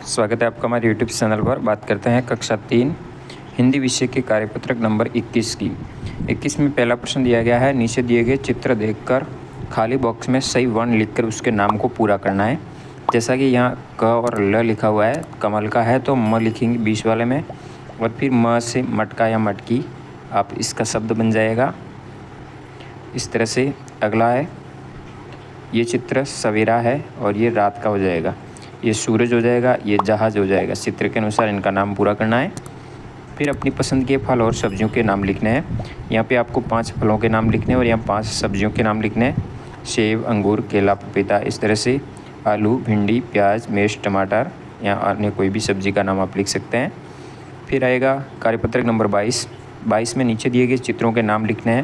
स्वागत है आपका हमारे यूट्यूब चैनल पर। बात करते हैं कक्षा 3 हिंदी विषय के कार्यपत्रक नंबर 21 की। 21 में पहला प्रश्न दिया गया है, नीचे दिए गए चित्र देखकर खाली बॉक्स में सही वर्ण लिखकर उसके नाम को पूरा करना है। जैसा कि यहाँ क और ल लिखा हुआ है, कमल का है तो म लिखेंगे बीच वाले में, और फिर म से मटका या मटकी आप इसका शब्द बन जाएगा इस तरह से। अगला है, ये चित्र सवेरा है और ये रात का हो जाएगा। ये सूरज हो जाएगा, ये जहाज़ हो जाएगा। चित्र के अनुसार इनका नाम पूरा करना है। फिर अपनी पसंद के फल और सब्जियों के नाम लिखने हैं। यहाँ पे आपको 5 फलों के नाम लिखने हैं और यहाँ 5 सब्जियों के नाम लिखने हैं। सेब, अंगूर, केला, पपीता, इस तरह से आलू, भिंडी, प्याज, मिर्च, टमाटर, या अन्य कोई भी सब्जी का नाम आप लिख सकते हैं। फिर आएगा कार्यपत्रक नंबर 22 में नीचे दिए गए चित्रों के नाम लिखने हैं।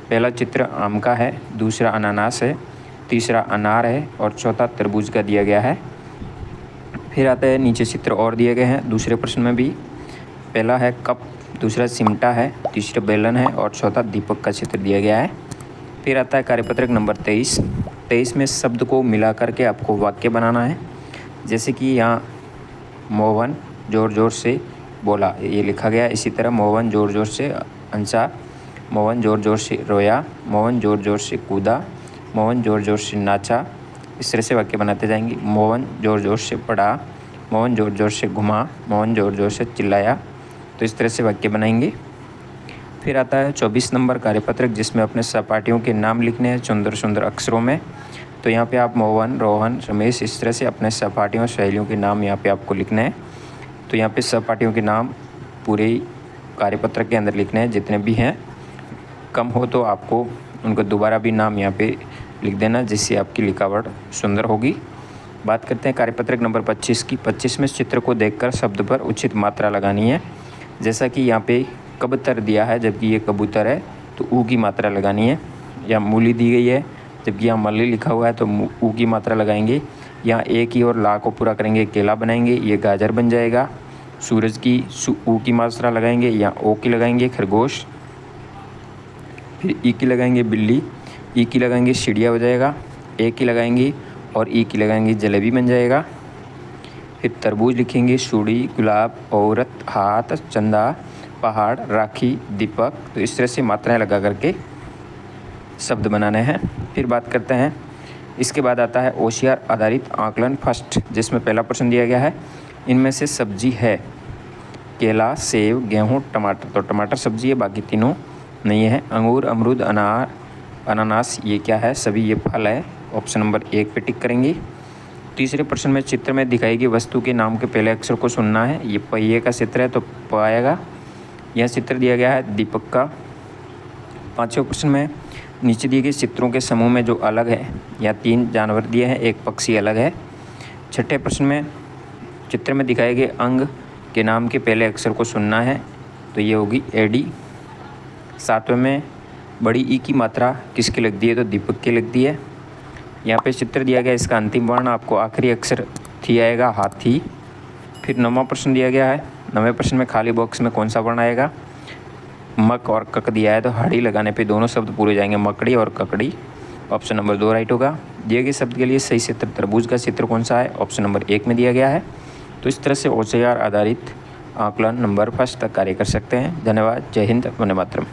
पहला चित्र आम का है, दूसरा अनानास है, तीसरा अनार है और चौथा तरबूज का दिया गया है। फिर आता है, नीचे चित्र और दिए गए हैं दूसरे प्रश्न में भी। पहला है कप, दूसरा सिमटा है, तीसरा बेलन है और चौथा दीपक का चित्र दिया गया है। फिर आता है कार्यपत्रक नंबर 23 में शब्द को मिला करके आपको वाक्य बनाना है। जैसे कि यहाँ मोहन ज़ोर ज़ोर से बोला, ये लिखा गया। इसी तरह मोहन ज़ोर ज़ोर से हंसा, मोहन ज़ोर ज़ोर से रोया, मोहन ज़ोर ज़ोर से कूदा, मोहन ज़ोर ज़ोर से नाचा। इस तरह से वाक्य बनाते जाएंगे। मोहन ज़ोर ज़ोर से पढ़ा, मोहन ज़ोर ज़ोर से घुमा, मोहन ज़ोर ज़ोर से चिल्लाया। तो इस तरह से वाक्य बनाएंगे। फिर आता है 24 नंबर कार्यपत्रक, जिसमें अपने सहपाठियों के नाम लिखने हैं सुंदर सुंदर अक्षरों में। तो यहाँ पे आप मोहन, रोहन, रमेश, इस तरह से अपने सहपाठियों सहेलियों के नाम यहाँ पे आपको लिखने हैं। तो यहाँ पे सहपाठियों के नाम पूरे कार्यपत्रक के अंदर लिखने हैं, जितने भी हैं। कम हो तो आपको उनको दोबारा भी नाम यहाँ पे लिख देना, जिससे आपकी लिखावट सुंदर होगी। बात करते हैं कार्यपत्रक नंबर 25 की। 25 में चित्र को देखकर शब्द पर उचित मात्रा लगानी है। जैसा कि यहाँ पे कबूतर दिया है, जबकि ये कबूतर है तो ऊ की मात्रा लगानी है। या मूली दी गई है, जबकि यहाँ मल्ली लिखा हुआ है तो ऊ की मात्रा लगाएंगे। यहाँ ए की और ला को पूरा करेंगे, केला बनाएंगे, ये गाजर बन जाएगा। सूरज की ऊ की मात्रा लगाएंगे, यहाँ ओ की लगाएंगे खरगोश। फिर ई की लगाएंगे बिल्ली, ई की लगाएंगे चिड़िया हो जाएगा, ए की लगाएंगे और ई की लगाएंगे जलेबी बन जाएगा। फिर तरबूज लिखेंगे सूड़ी, गुलाब, औरत, हाथ, चंदा, पहाड़, राखी, दीपक। तो इस तरह से मात्राएं लगा करके शब्द बनाने हैं। फिर बात करते हैं, इसके बाद आता है ओसीआर आधारित आकलन फर्स्ट, जिसमें पहला प्रश्न दिया गया है, इनमें से सब्जी है केला, सेब, गेहूँ, टमाटर। तो टमाटर सब्जी है, बाकी तीनों नहीं है। अंगूर, अमरूद, अनार, अनानास, ये क्या है? सभी ये फल है। ऑप्शन नंबर 1 पे टिक करेंगे। तीसरे प्रश्न में चित्र में दिखाई गई वस्तु के नाम के पहले अक्षर को सुनना है। ये पहिए का चित्र है तो प आएगा। यह चित्र दिया गया है दीपक का। पाँचवें प्रश्न में नीचे दिए गए चित्रों के समूह में जो अलग है, या 3 जानवर दिए हैं, एक पक्षी अलग है। छठे प्रश्न में चित्र में दिखाए गए अंग के नाम के पहले अक्षर को सुनना है, तो ये होगी एडी। 7वें में बड़ी ई की मात्रा किसकी लग दी है? तो दीपक की लग दी है। यहाँ पे चित्र दिया गया, इसका अंतिम वर्ण आपको आखिरी अक्षर थी आएगा, हाथी। फिर 9वां प्रश्न दिया गया है। 9वें प्रश्न में खाली बॉक्स में कौन सा वर्ण आएगा? मक और कक दिया है तो हड़ी लगाने पे दोनों शब्द पूरे जाएंगे, मकड़ी और ककड़ी। ऑप्शन नंबर 2 राइट होगा। दिए गए शब्द के लिए सही चित्र तरबूज का चित्र कौन सा है? ऑप्शन नंबर 1 में दिया गया है। तो इस तरह से ओसीआर आधारित आकलन नंबर 1 तक कार्य कर सकते हैं। धन्यवाद। जय हिंद, वंदे मातरम।